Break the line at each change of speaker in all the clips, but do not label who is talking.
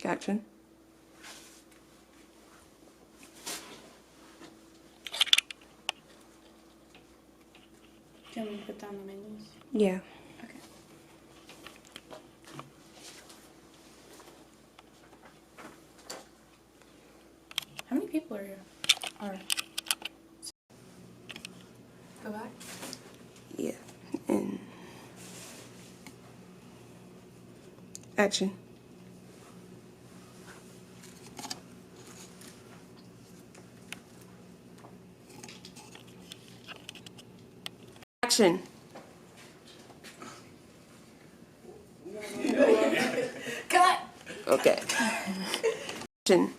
Action.
Do you want me to put down the menus?
Yeah.
Okay. How many people are here? Go back.
Yeah. And action. Action.
Cut!
Okay. Action.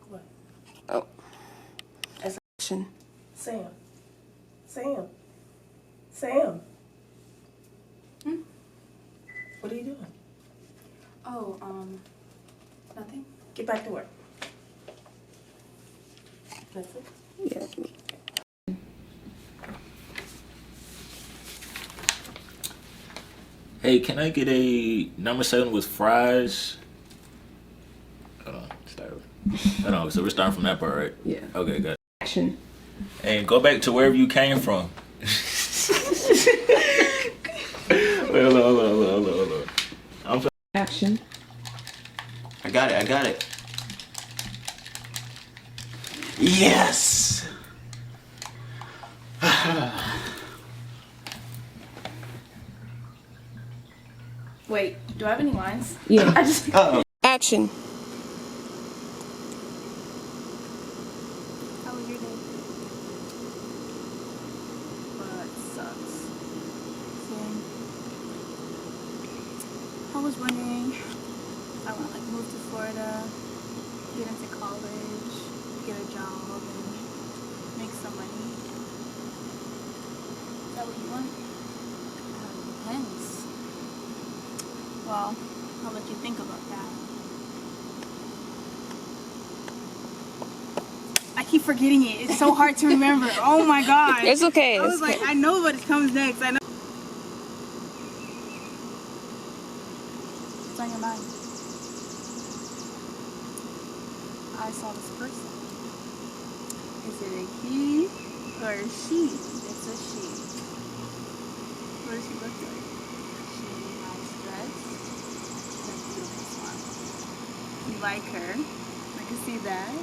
What?
Oh. Action.
Sam. What are you doing?
Oh, nothing?
Get back to work. That's it?
Yeah.
Hey, can I get a number 7 with fries? Hold on, start over. Hold on, so we're starting from that part, right?
Yeah.
Okay, good.
Action.
And go back to wherever you came from. Wait, hold on. I'm sorry.
Action.
I got it. Yes!
Wait, do I have any lines?
Yeah.
I just...
Action.
How was your day? Well, that sucks. Same. I was wondering, I want to like move to Florida, get into college, get a job, and make some money. Is that what you want? Depends. Well, I'll let you think about that. I keep forgetting it. It's so hard to remember. Oh my god.
It's okay.
I was like, I know what comes next. I know. What's on your mind? I saw this person. Is it a he or a she? It's a she. What does she look like? She has dressed. She's a beautiful smile. You like her. I can see that.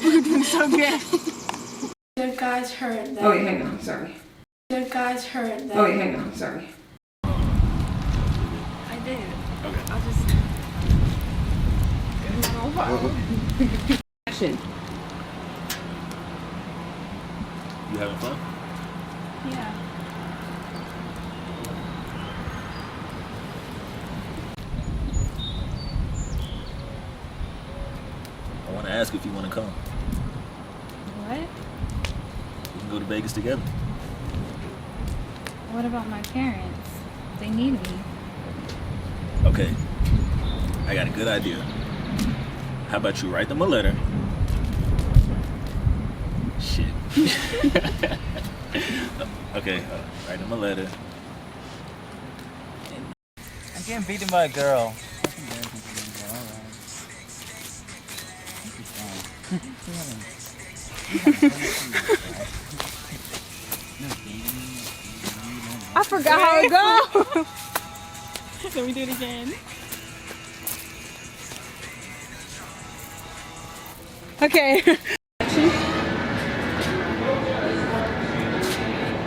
We're doing so good.
The guys heard that.
Oh, wait, hang on. Sorry.
The guys heard that.
Oh, wait, hang on. Sorry.
I did.
Okay.
I'll just...
Action.
You having fun?
Yeah.
I want to ask if you want to come.
What?
We can go to Vegas together.
What about my parents? They need me.
Okay. I got a good idea. How about you write them a letter? Shit. Okay, write them a letter.
I'm getting beaten by a girl.
I forgot how it goes. Let me do it again. Okay.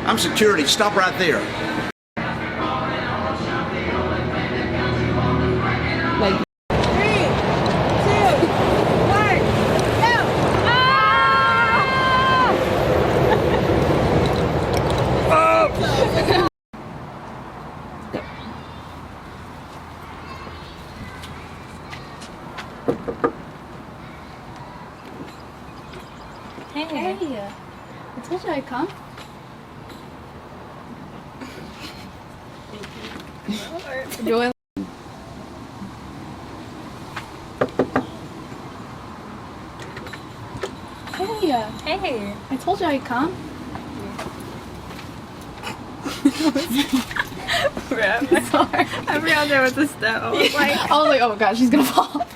I'm security. Stop right there.
Like,
3, 2, 1, go! Ah! Hey, I told you I'd come. Do it. Hey,
Hey.
I told you I'd come. Sorry.
I forgot there was a step. I was like,
I was like, oh god, she's gonna fall.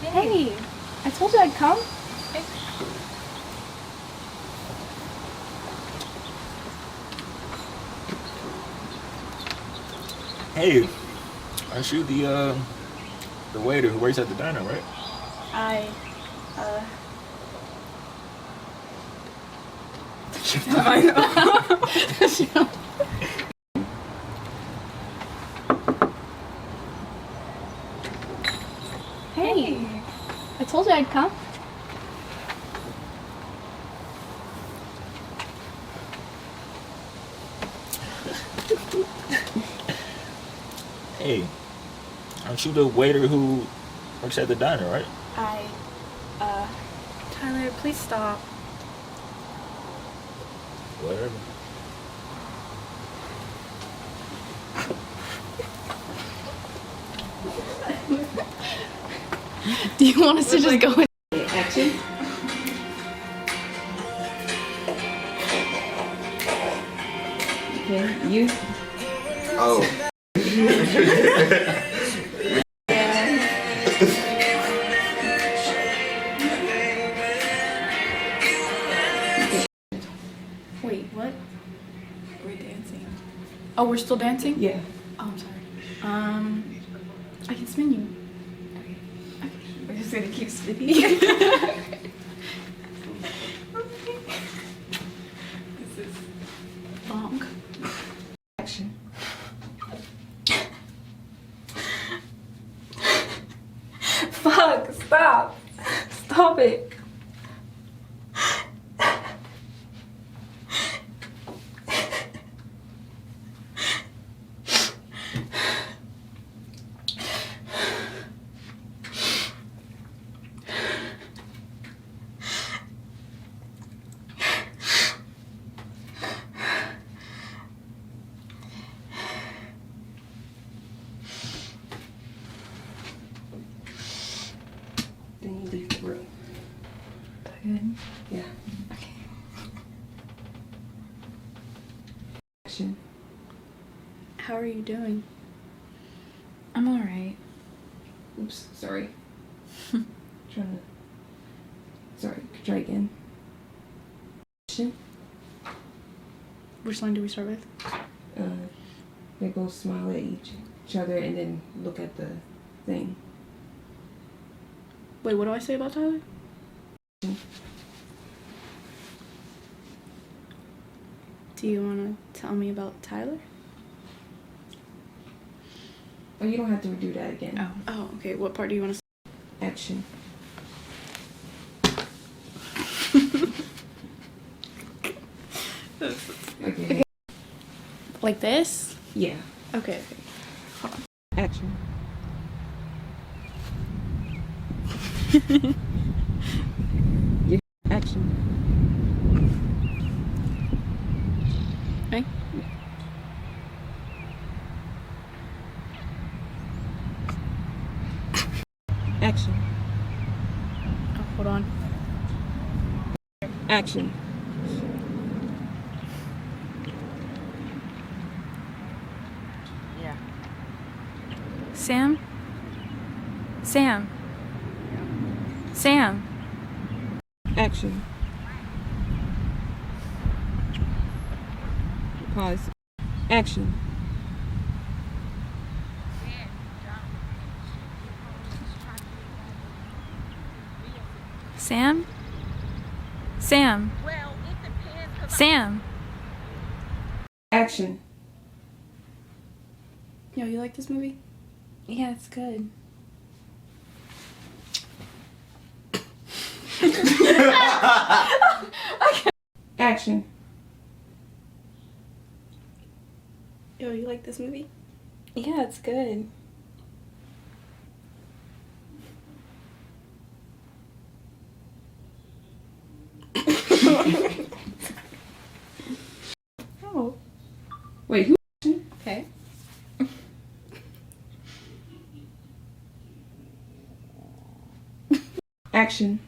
Hey, I told you I'd come.
Hey, aren't you the waiter who works at the diner, right?
Hey, I told you I'd come.
Hey, aren't you the waiter who works at the diner, right?
Tyler, please stop.
Whatever.
Do you want us to just go in?
Action. Okay, you.
Oh.
Wait, what? We're dancing. Oh, we're still dancing?
Yeah.
Oh, I'm sorry. I can spin you.
We're just gonna keep spinning.
This is bonk.
Action.
Fuck, stop. Stop it.
Then you leave the room.
Good.
Yeah.
Okay.
Action.
How are you doing? I'm alright.
Oops, sorry. Trying to. Sorry, try again. Action.
Which line do we start with?
They both smile at each other and then look at the thing.
Wait, what do I say about Tyler? Do you want to tell me about Tyler?
Oh, you don't have to do that again.
Oh, okay. What part do you want to say?
Action. Okay.
Like this?
Yeah.
Okay.
Action. Yeah. Action.
Okay.
Action.
Oh, hold on.
Action.
Yeah. Sam? Sam? Sam?
Action. Pause. Action.
Sam? Sam? Sam?
Action.
Yo, you like this movie?
Yeah, it's good.
Action.
Yo, you like this movie?
Yeah, it's good.
Action.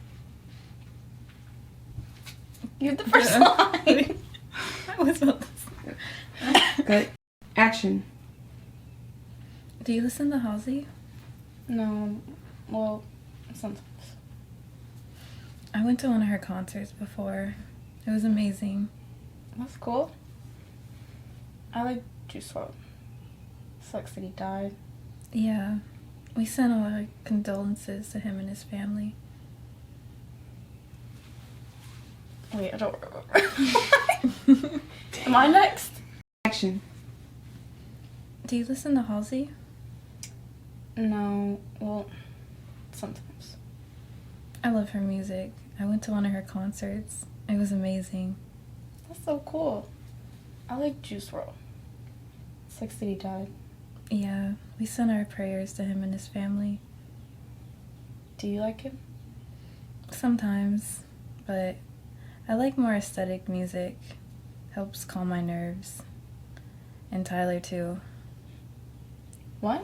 You're the first line. I was about to say.
Cut. Action.
Do you listen to Halsey?
No, well, sometimes.
I went to one of her concerts before. It was amazing.
That's cool. I like Juice WRLD. Sucks that he died.
Yeah. We sent our condolences to him and his family.
Wait, I don't remember. Am I next?
Action.
Do you listen to Halsey?
No, well, sometimes.
I love her music. I went to one of her concerts. It was amazing.
That's so cool. I like Juice WRLD. Sucks that he died.
Yeah, we sent our prayers to him and his family.
Do you like him?
Sometimes, but I like more aesthetic music. Helps calm my nerves. And Tyler too.
What?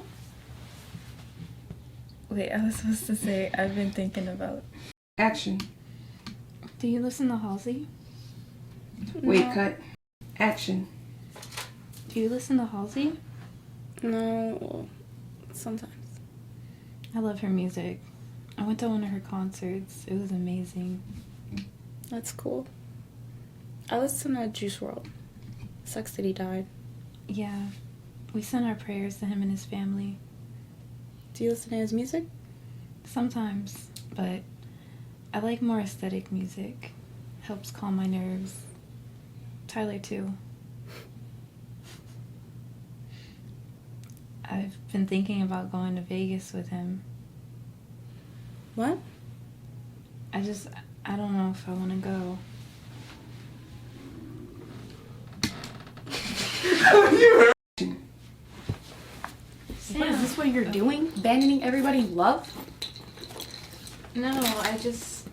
Wait, I was supposed to say I've been thinking about.
Action.
Do you listen to Halsey?
Wait,
No.
cut. Action.
Do you listen to Halsey?
No, well, sometimes.
I love her music. I went to one of her concerts. It was amazing.
That's cool. I listen to Juice WRLD. Sucks that he died.
Yeah, we sent our prayers to him and his family.
Do you listen to his music?
Sometimes, but I like more aesthetic music. Helps calm my nerves. Tyler too. I've been thinking about going to Vegas with him.
What?
I don't know if I want to go.
What is this what you're doing? Abandoning everybody you love?
No, I just...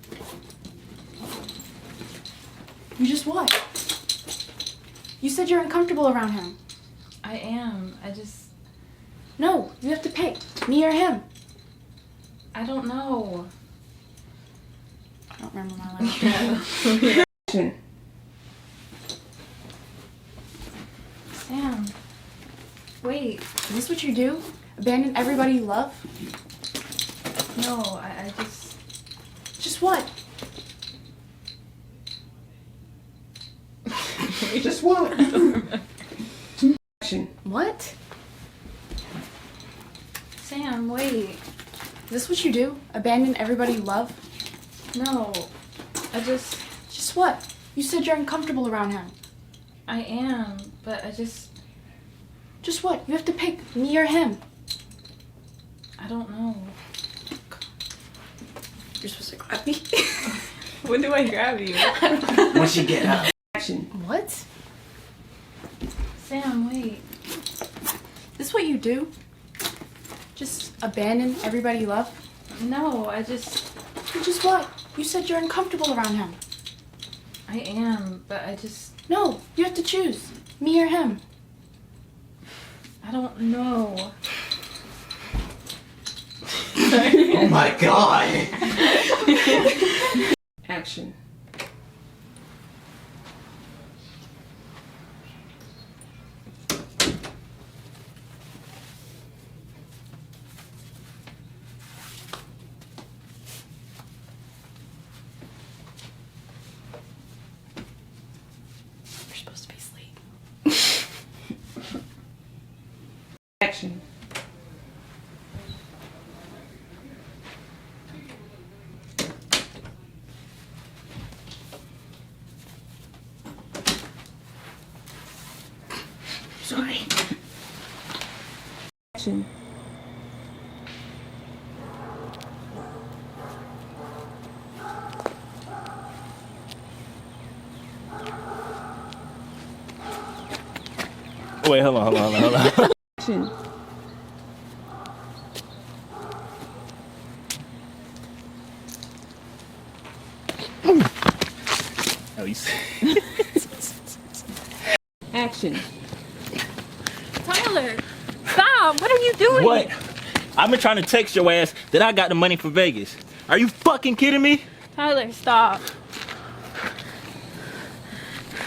You just what? You said you're uncomfortable around him.
I am.
No, you have to pick. Me or him.
I don't know.
I don't remember my last
Action.
Sam. Wait.
Is this what you do? Abandon everybody you love?
No, I just...
Just what?
Just what? Action.
What?
Sam, wait.
Is this what you do? Abandon everybody you love?
No.
Just what? You said you're uncomfortable around him.
I am, but I just...
Just what? You have to pick. Me or him.
I don't know.
You're supposed to grab me.
When do I grab you?
Once you get up.
Action.
What?
Sam, wait.
Is this what you do? Just abandon everybody you love?
No, I just...
Just what? You said you're uncomfortable around him.
I am, but I just...
No, you have to choose. Me or him.
I don't know.
Oh my god.
Action.
You're supposed to be asleep.
Action.
Sorry.
Action.
Wait, hold on.
Action.
Oh, you see.
Action.
Tyler! Stop! What are you doing?
What? I've been trying to text your ass that I got the money for Vegas. Are you fucking kidding me?
Tyler, stop.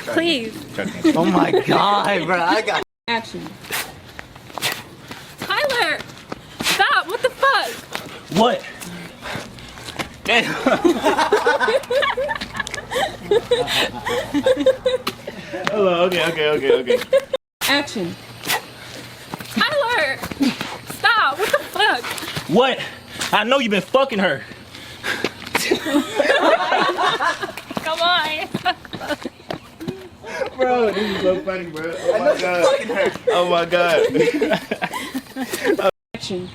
Please.
Oh my god, bro. I got.
Action.
Tyler! Stop! What the fuck?
What? Damn. Hello. Okay.
Action.
Tyler! Stop! What the fuck?
What? I know you've been fucking her.
Come on.
Bro, this is so funny, bro. Oh my god. Oh my god.
Action.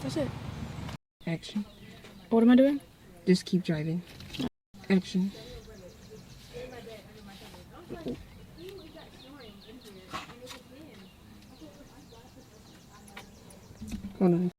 That's it.
Action.
What am I doing?
Just keep driving. Action. Hold on.